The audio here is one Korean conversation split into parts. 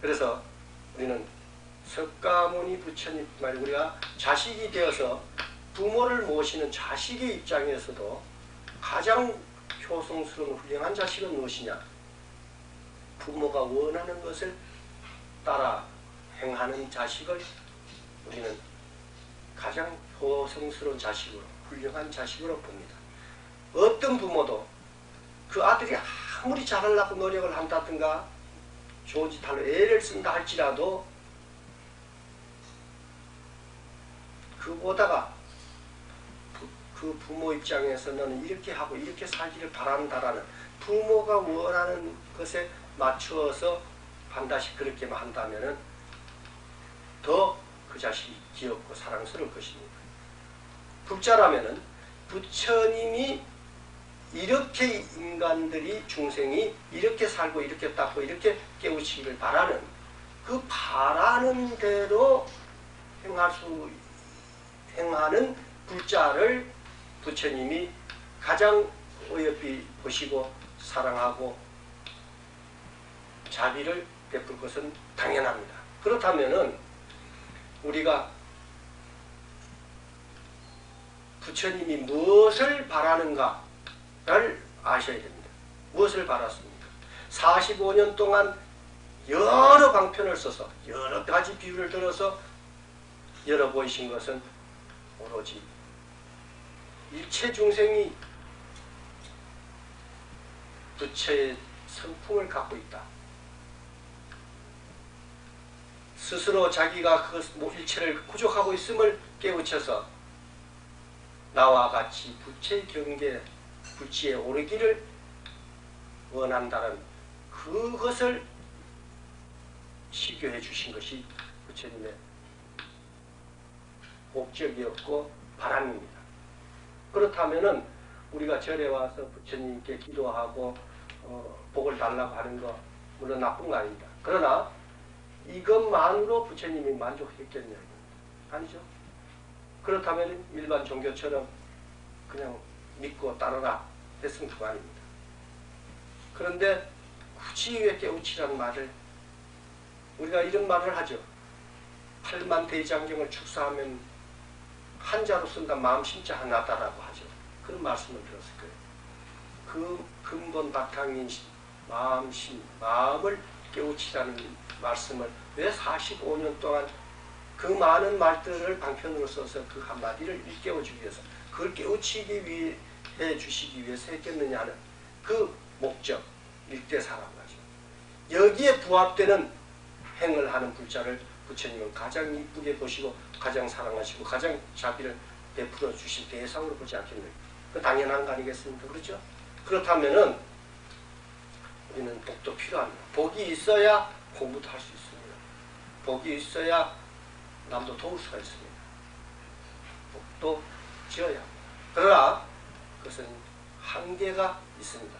그래서 우리는 석가모니 부처님뿐만 아니라 우리가 자식이 되어서 부모를 모시는 자식의 입장에서도 가장 효성스러운 훌륭한 자식은 무엇이냐? 부모가 원하는 것을 따라 행하는 자식을 우리는 가장 효성스러운 자식으로, 훌륭한 자식으로 봅니다. 어떤 부모도 그 아들이 아무리 잘하려고 노력을 한다든가 조지탈로 애를 쓴다 할지라도 그보다가 그 부모 입장에서는 이렇게 하고 이렇게 살기를 바란다라는 부모가 원하는 것에 맞추어서 반드시 그렇게만 한다면은 더 그 자식이 귀엽고 사랑스러울 것입니다. 불자라면은 부처님이 이렇게 인간들이 중생이 이렇게 살고 이렇게 닦고 이렇게 깨우치기를 바라는 그 바라는 대로 행하는 불자를 부처님이 가장 어여삐 보시고 사랑하고 자비를 베풀 것은 당연합니다. 그렇다면은 우리가 부처님이 무엇을 바라는가를 아셔야 됩니다. 무엇을 바랐습니까? 45년 동안 여러 방편을 써서 여러 가지 비유를 들어서 열어보이신 것은 오로지 일체 중생이 부처의 성품을 갖고 있다. 스스로 자기가 그 일체를 구족하고 있음을 깨우쳐서 나와 같이 부처의 경계, 부처에 오르기를 원한다는 그것을 시교해 주신 것이 부처님의 목적이었고 바람입니다. 그렇다면은 우리가 절에 와서 부처님께 기도하고 복을 달라고 하는 거 물론 나쁜 거 아닙니다. 그러나 이것만으로 부처님이 만족했겠냐? 아니죠. 그렇다면 일반 종교처럼 그냥 믿고 따르라 했으면 그만입니다. 그런데 굳이 왜 깨우치라는 말을 우리가 이런 말을 하죠. 8만 대장경을 축사하면 한자로 쓴다 마음 심자 하나다라고 하죠. 그런 말씀을 들었을 거예요. 그 근본 바탕인 마음을 깨우치라는 말씀을 왜 45년 동안 그 많은 말들을 방편으로 써서 그 한마디를 일깨워주기 위해서 그걸 깨우치기 위해 해주시기 위해서 했겠느냐 하는 그 목적, 일대사라고 하죠. 여기에 부합되는 행을 하는 불자를 부처님은 가장 이쁘게 보시고 가장 사랑하시고 가장 자비를 베풀어 주실 대상으로 보지 않겠느냐. 그 당연한 거 아니겠습니까? 그렇죠? 그렇다면은 우리는 복도 필요합니다. 복이 있어야 공부도 할 수 있습니다. 복이 있어야 남도 도울 수가 있습니다. 복도 지어야 합니다. 그러나 그것은 한계가 있습니다.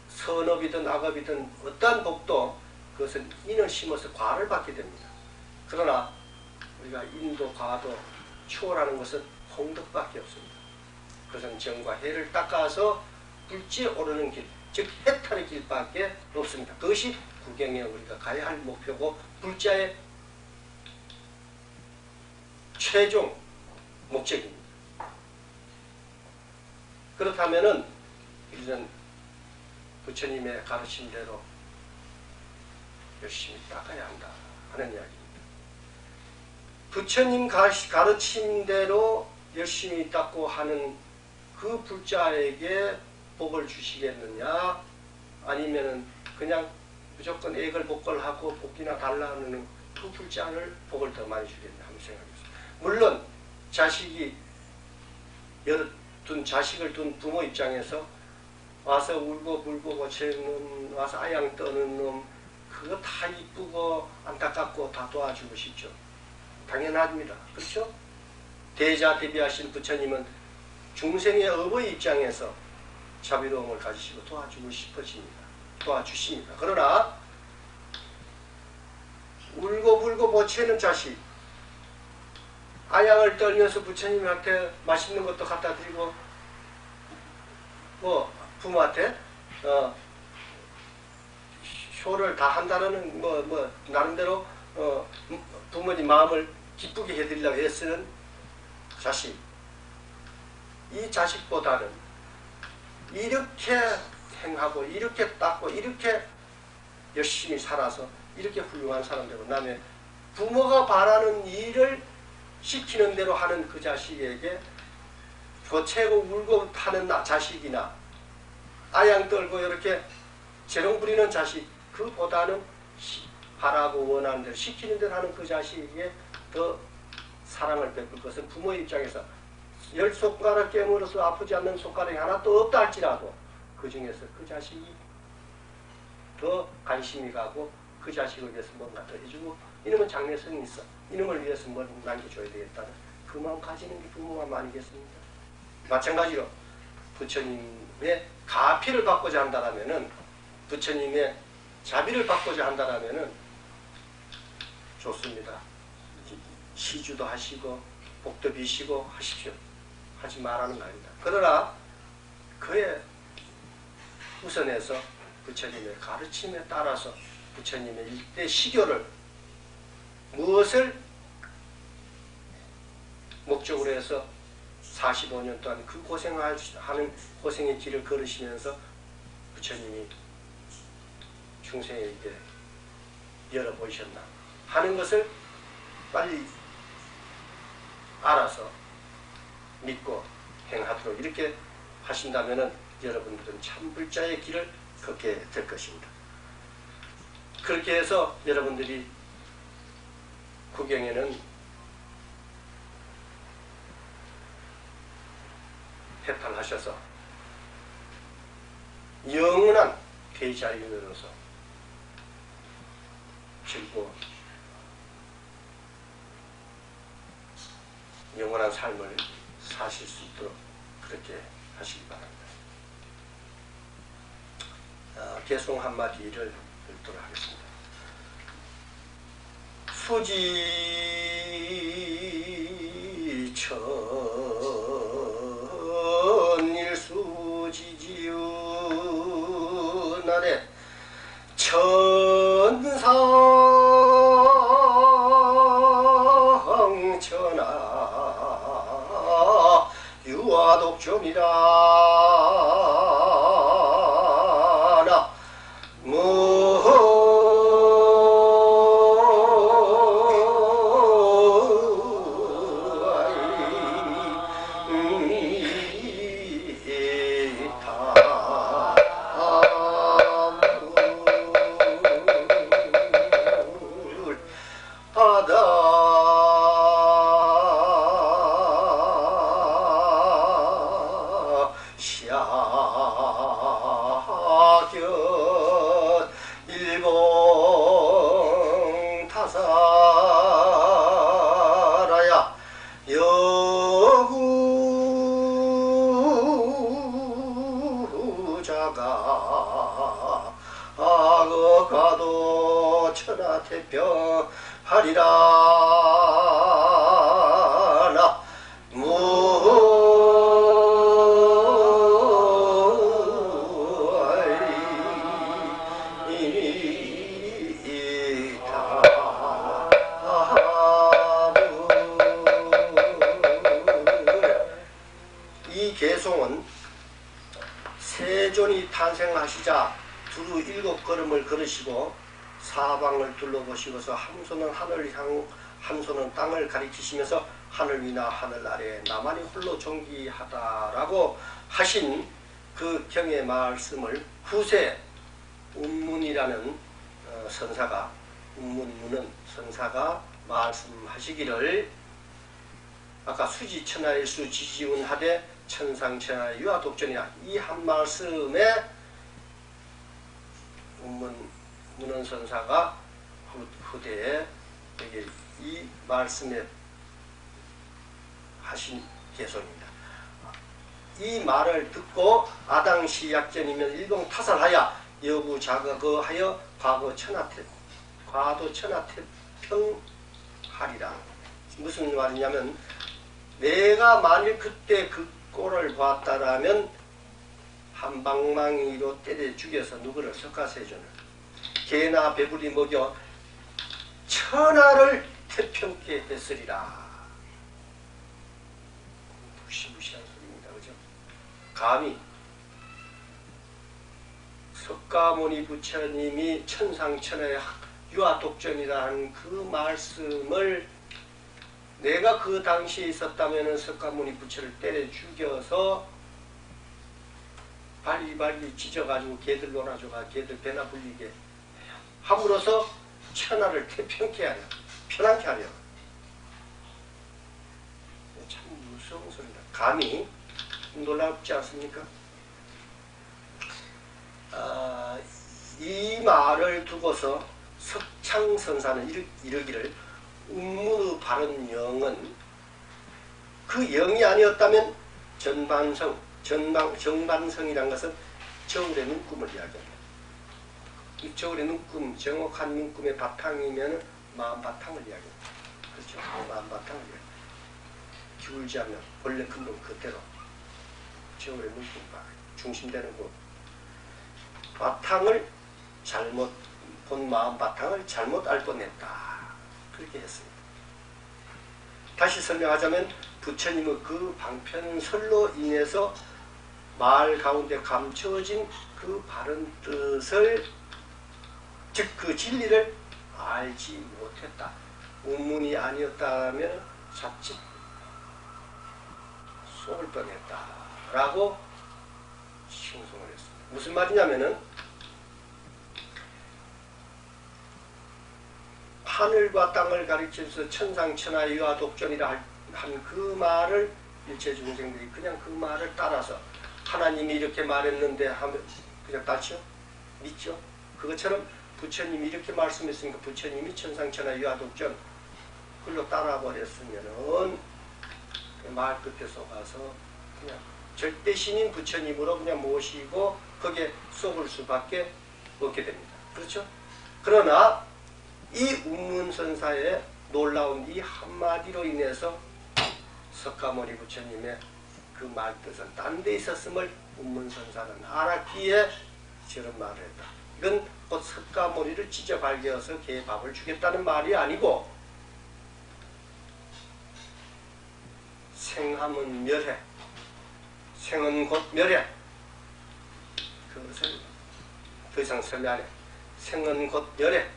선업이든 악업이든 어떠한 복도 그것은 인을 심어서 과를 받게 됩니다. 그러나 우리가 인도, 과도 추월하는 것은 홍덕밖에 없습니다. 그것은 정과 해를 닦아서 불지에 오르는 길, 즉 해탈의 길밖에 없습니다. 그것이 구경에 우리가 가야 할 목표고 불자의 최종 목적입니다. 그렇다면은 우리는 부처님의 가르침대로 열심히 닦아야 한다 하는 이야기입니다. 부처님 가르침대로 열심히 닦고 하는 그 불자에게 복을 주시겠느냐 아니면은 그냥 무조건 애걸복걸하고 복이나 달라는 그 불자를 복을 더 많이 주겠냐 하는 생각이었어요. 물론 자식을 둔 부모 입장에서 와서 울고 불고 고치는 놈, 와서 아양 떠는 놈 그거 다 이쁘고 안타깝고 다 도와주고 싶죠. 당연합니다. 그렇죠? 대자대비하신 부처님은 중생의 어버이 입장에서 자비로움을 가지시고 도와주고 싶어집니다. 도와주십니다. 그러나 울고 불고 보채는 자식 아양을 떨면서 부처님한테 맛있는 것도 갖다 드리고 부모한테 효를 다 한다는 나름대로 부모님 마음을 기쁘게 해드리려고 애쓰는 자식. 이 자식보다는 이렇게 행하고 이렇게 닦고 이렇게 열심히 살아서 이렇게 훌륭한 사람 되고 나면 부모가 바라는 일을 시키는 대로 하는 그 자식에게 거채고 울고 타는 자식이나 아양 떨고 이렇게 재롱 부리는 자식, 그보다는 바라고 원하는 대로 시키는 대로 하는 그 자식에게 더 사랑을 베풀 것은 부모의 입장에서 10손가락 깨물어서 아프지 않는 손가락이 하나도 없다 할지라도 그 중에서 그 자식이 더 관심이 가고 그 자식을 위해서 뭔가 더 해주고 이놈은 장래성이 있어. 이놈을 위해서 뭘 남겨줘야 되겠다는 그 마음 가지는 게 부모마음 아니겠습니까? 마찬가지로 부처님의 가피를 받고자 한다라면은 부처님의 자비를 받고자 한다라면은 좋습니다. 시주도 하시고 복도 비시고 하십시오. 하지 말라는 거 아닙니다. 그러나 그에 우선해서 부처님의 가르침에 따라서 부처님의 일대 시교를 무엇을 목적으로 해서 45년 동안 그 고생하는 고생의 길을 걸으시면서 부처님이 중생에게 열어보이셨나 하는 것을 빨리 알아서 믿고 행하도록 이렇게 하신다면 여러분들은 참 불자의 길을 걷게 될 것입니다. 그렇게 해서 여러분들이 구경에는 해탈하셔서 영원한 계자유로서 즐거운 영원한 삶을 사실 수 있도록 그렇게 하시기 바랍니다. 개송 한마디를 읽도록 하겠습니다. 수지 천일수지지은 아래 천상천하 유화독존이라 일봉타사라야 여구자가 악어가도 천하태평하리라 나 이 개송은 세존이 탄생하시자 두루 7걸음을 걸으시고 사방을 둘러보시고서 한 손은 하늘을 향, 한 손은 땅을 가리키시면서 하늘 위나 하늘 아래 나만이 홀로 존귀하다라고 하신 그 경의 말씀을 후세 운문이라는 선사가 운문문은 선사가 말씀하시기를 아까 수지천하일수 지지운하되 천상천하 유화독존이라 이 한 말씀에 문은 선사가 후대에 여기 이 말씀에 하신 개송입니다. 이 말을 듣고 아당시 약전이면 일봉타살하여 여구자거하여 과도 천하태평하리라. 무슨 말이냐면 내가 만일 그때 그 꼴을 보았다라면 한방망이로 때려 죽여서 누구를 석가세존을 개나 배불리 먹여 천하를 태평케 했으리라. 무시무시한 소리입니다. 그죠? 감히 석가모니 부처님이 천상천하의 유아독존이라는 그 말씀을 내가 그 당시에 있었다면 석가모니 부처를 때려 죽여서 발리발리 찢어가지고 개들 놀아줘가 개들 배나 불리게 함으로써 천하를 태평케 하려, 편안케 하려. 참 무서운 소리다. 감히 놀랍지 않습니까? 이 말을 두고서 석창선사는 이르기를 운문의 바른 영은 그 영이 아니었다면 정반성이란 것은 저울의 눈금을 이야기합니다. 이 저울의 눈금, 정확한 눈금의 바탕이면 마음 바탕을 이야기합니다. 그렇죠? 마음 바탕을 이야기합니다. 기울지 않는 본래 근본 그대로 저울의 눈금 중심되는 곳 바탕을 잘못 본 마음 바탕을 잘못 알 뻔했다. 그렇게 했습니다. 다시 설명하자면 부처님의 그 방편설로 인해서 말 가운데 감춰진 그 바른 뜻을 즉 그 진리를 알지 못했다. 운문이 아니었다면 자칫 속을 뻔했다. 라고 칭송을 했습니다. 무슨 말이냐면은 하늘과 땅을 가리켜서 천상천하 유아독존이라 한 그 말을 일체 중생들이 그냥 그 말을 따라서 하나님이 이렇게 말했는데 하면 그냥 따죠? 믿죠? 그것처럼 부처님이 이렇게 말씀했으니까 부처님이 천상천하 유아독존 그걸로 따라버렸으면은 말 끝에 속아서 그냥 절대신인 부처님으로 그냥 모시고 거기에 속을 수밖에 없게 됩니다. 그렇죠? 그러나 이 운문선사의 놀라운 이 한마디로 인해서 석가모니 부처님의 그 말뜻은 딴 데 있었음을 운문선사는 알았기에 저런 말을 했다. 이건 곧 석가모니를 찢어 발견해서 개에 밥을 주겠다는 말이 아니고 생하면 멸해, 생은 곧 멸해. 그것을 더 이상 설명 안 해. 생은 곧 멸해.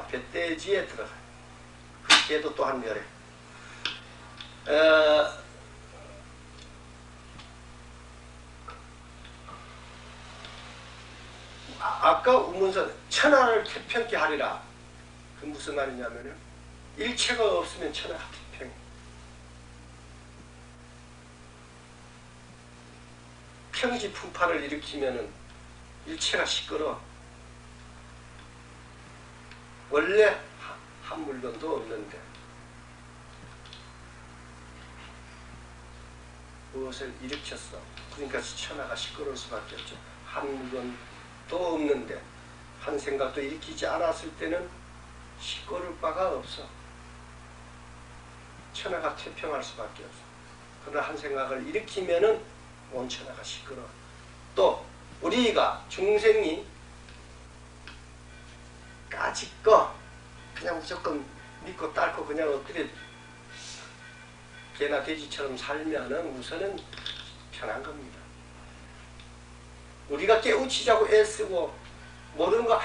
배돼지에 들어가요. 그 개도 또한 멸해. 아까 우문선 천하를 태평케 하리라. 그 무슨 말이냐면은 일체가 없으면 천하가 태평해. 평지풍파를 일으키면은 일체가 시끄러워. 원래 한 물건도 없는데 무엇을 일으켰어. 그러니까 천하가 시끄러울 수밖에 없죠. 한 물건도 없는데 한 생각도 일으키지 않았을 때는 시끄러울 바가 없어. 천하가 태평할 수밖에 없어. 그러나 한 생각을 일으키면은 온 천하가 시끄러워. 또 우리가 중생이 까짓거 그냥 무조건 믿고 딸고 그냥 어떻게 개나 돼지처럼 살면은 우선은 편한 겁니다. 우리가 깨우치자고 애쓰고 모르는 거